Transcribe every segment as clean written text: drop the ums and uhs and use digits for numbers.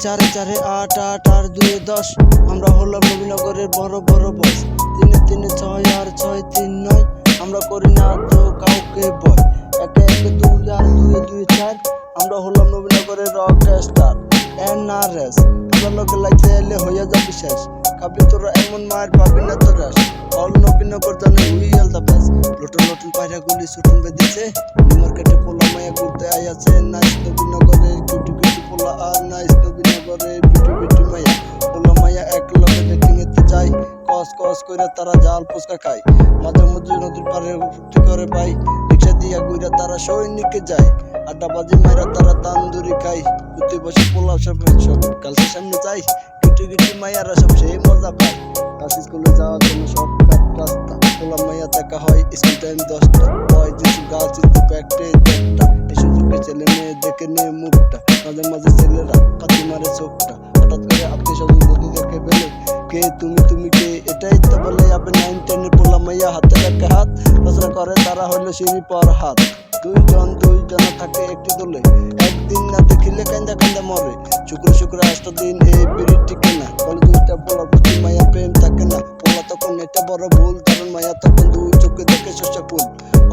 চারে চারে আট আট আর দুয়ে 10। আমরা হলাম নবীনগরের বড় বড় বস। তিনে তিনে 6 আর 6 3 9। আমরা করি না তো কাউকে ভয়। একে একে 2 আর 2 2 4। আমরা হলাম নবীনগরের রক স্টার NRS। আমরা লগে লাগতে এলে হইয়া যাবি শেষ। খাবি তোরা এমন মায়ের পাবি না তো রাস। অল নবীনগর জানে উই অল দা বেস্ট। নতুন নতুন পায়রা গুলি ছুটুন বেঁধেছে। নিউ মার্কেটে পোলা মায়া ঘুরতে আইয়াছে। নাইস নবীনগরের কিউটি কিউটি পোলা আর নাইস নবীনগরের বিটু বিটু মায়া। পোলা মায়া এক লগে ডেটিং এতে যায়। কস কস করে তারা জাল ফুচকা খায়। মাঝে মাঝে নদীর পাড়ে ফুর্তি করে পাই। রিক্সা দিয়া ঘুরে তারা সৈনিকে যায়। আড্ডাবাজি মাইরা তারা তান্দুরি খায়। কুত্তি বসে পোলা সব কালকে সামনে যাই। কিউটি কিউটি মায়ারা সব সেই মজা পায়। কাছে স্কুলে যাওয়ার জন্য শর্টকাট রাস্তা। পোলা মাইয়া দেখা হয় স্কুল টাইম 10টা। বয় যিশু গাছ একটাই একটা। এই সুযোগে ছেলে মেয়ে দেখে নে মুখটা। মাঝে মাঝে ছেলেরা কাতি মারে চোখটা। হঠাৎ করে আত্মীয় স্বজন যদি দেখে ফেলে কে তুমি তুমি কে এটাই তো বলে। আবে 9 10 পোলা মাইয়া হাতে একটা হাত রচনা করে তারা হইলো সিঁড়ি পর হাত। দুইজন থাকে একটি দলে। একদিন না দেখিলে কান্দা কান্দা মরে। শুক্র 8 দিন এই পিরিয়ড টিকে না। বলে দুইটা পোলার প্রতি মায়া প্রেম থাকে না। পোলা তখন এটা বড় ভুল, কারণ মায়া তখন 2 চোখে দেখে শস্য ফুল।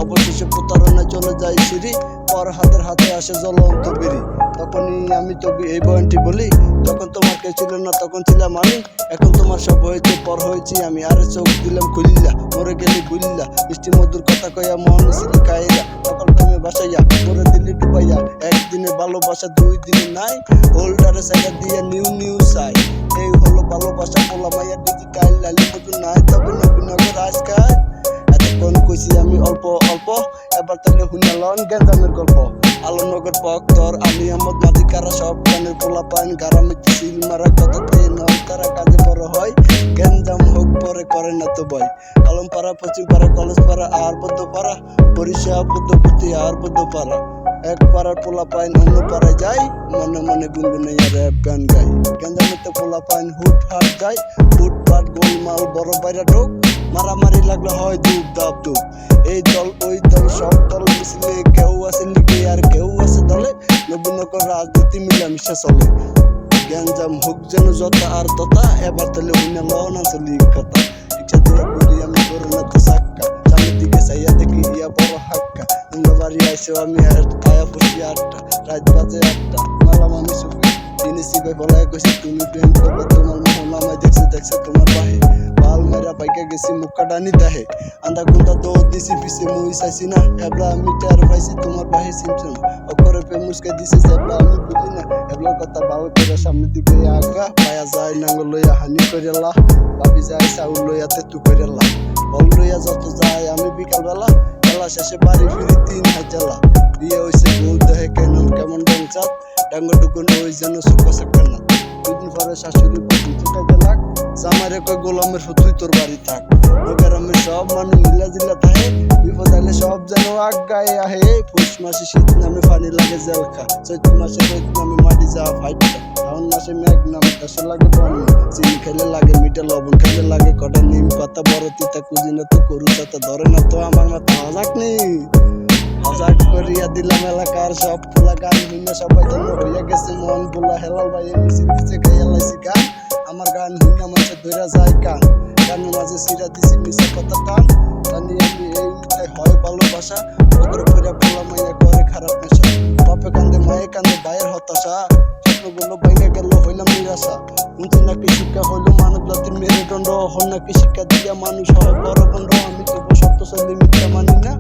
অবশেষে প্রতারণায় চলে যায় সিঁড়ি। পর হাতের হাতে আসে জ্বলন্ত বিড়ি। তখনই আমি তবে এই বয়ানটি বলি, যখন তোমার কেউ ছিল না তখন ছিলাম আমি। এখন তোমার সব হয়েছে, পর হয়েছি আমি। আরে চোখ দিলাম খুলিলা, মরে গেলি ভুলিলা। মিষ্টি মধুর কথা কইয়া মন ছিলি খাইলা। সকল প্রেমে বাসাইয়া মরে দিলি ডুবাইয়া। একদিনে ভালোবাসা 2 দিনে নাই। হোল্ডারে সাইডা দিয়ে নিউ চাই। এই হলো ভালোবাসা পোলা মাইয়া ডিজিটাল। লালি মধু নাই তবে নবীনগর আজকাল। এতক্ষণ কইছি আমি অল্প অল্প, এবার তাহলে হুইনালন গেঞ্জামের গল্প। আলমনগর পক্তর আমি আহমদ মাদিকারা সব গানের পোলা পান। গারামিতে সিল মারা কথাতে নয় তারা কাজে বড় হয়। গেঞ্জাম হোক পরে করে না তো ভয়। আলমপাড়া পশ্চিম পাড়া কলেজ পাড়া আর বদ্ধ পাড়া। বরিশা বুদ্ধপতি আর বদ্ধ পাড়া। এক পাড়ার পোলা পাইন অন্য পাড়ায় যাই। মনে মনে গুনগুনাইয়া র্যাপ গান গাই। গেঞ্জামিতে পোলা পাইন হুট হাট যায়। ফুটপাট গোলমাল বড় বাইরা ঢোক। মারামারি লাগলে হয় ধূপ দাপ ধূপ। এই দল ওই দল সব দল মিছিলে। কেউ আছে লিগে আর কেউ আছে দলে। নবীনগর রাজনীতি মিলামিশা চলে। গ্যাঞ্জাম হোক যেন যতা আর তথা। এবার তাহলে হইনা লন আঞ্চলিক কথা। রিক্সা দিয়ে ঘুরি আমি করো না তো চাক্কা। সামনের দিকে চাইয়া দেখি ইয়া বড় হাক্কা। তোমরা বাড়ি আইসো আমি আয়া পড়ছি 8টা। রাত বাজে 8টা। মালাম আমি সুখী দিনে সিবাই বলায় কইছি তুমি প্রেম করবে। তোমার মোহন আমায় দেখছে তোমার বাহে। পাল মেরা পাইকা গেছি মুখা ডানি দেহে। আন্দা গুন্দা দৌড় দিছি পিছে মুই চাইছি না। এবলা আমি টের পাইছি তোমার বাহে চিনছ না। অকরে প্রেম মুসকে দিছে এবলা আমি বুঝি না। এবলার কথা ভালো করে সামনের দিকে আগা। পায়া যায় নাঙ্গল লইয়া হানি করেলা। ভাবি যায় চাউল লইয়াতে তু করেলা। বল লইয়া যত যায় আমি বিকাল বেলা। খেলা শেষে বাড়ি ফিরি 3 হাজালা। বিয়ে হইছে বউ দেহে কেমন ডংচাত। ডাঙ্গর ডুগুন ওই যেন সুখা সাক্ষা না। 2 দিন পরে শাশুড়ি বউ চুটা গেলাক। জামারে কই গোলামের তুই তোর বাড়ি থাক। গ্রামের সব মানুষ মিলা জিলা থাকে। বিপদ আইলে সব যেন আগায় আহে। পৌষ মাসে শীত নামে পানি লাগে জেলখা। চৈত্র মাসে রোদ নামে মাটি যাওয়া ফাইটটা। শ্রাবণ মাসে মেঘ নামে দেশে লাগে বন্যা। চিনি খেলে লাগে মিঠা, লবণ খেলে লাগে কটা। নিম পাতা বড় তিতা কুজিনা তো করু চাতা। ধরে না তো আমার মাথা হাজাক নেই। হাজাক করিয়া দিলাম এলাকার সব পোলা। গান হইনা সবাই যেন হইয়া গেছে মন পোলা। হেলাল ভাই মিছিল দিচ্ছে খাইয়া লাইছি গান। আমার গান হইনা মানুষের ধইরা যায় কান। গানের মাঝে সিরা দিছি মিশা কথা টান। জানি আমি এই মিটাই হয় ভালোবাসা। ওদের পরে পোলা মাইয়া করে খারাপ নেশা। বাপে কান্দে মায়ে কান্দে ভাইয়ের হতাশা। স্বপ্নগুলো ভেঙে গেল হইলাম নিরাশা। শুনছি নাকি শিক্ষা হইল মানব জাতির মেরুদণ্ড। হন নাকি শিক্ষা দিয়া মানুষ হয় বড় গণ্ড। আমি তবু সত্য শৈলী মিথ্যা মানি না।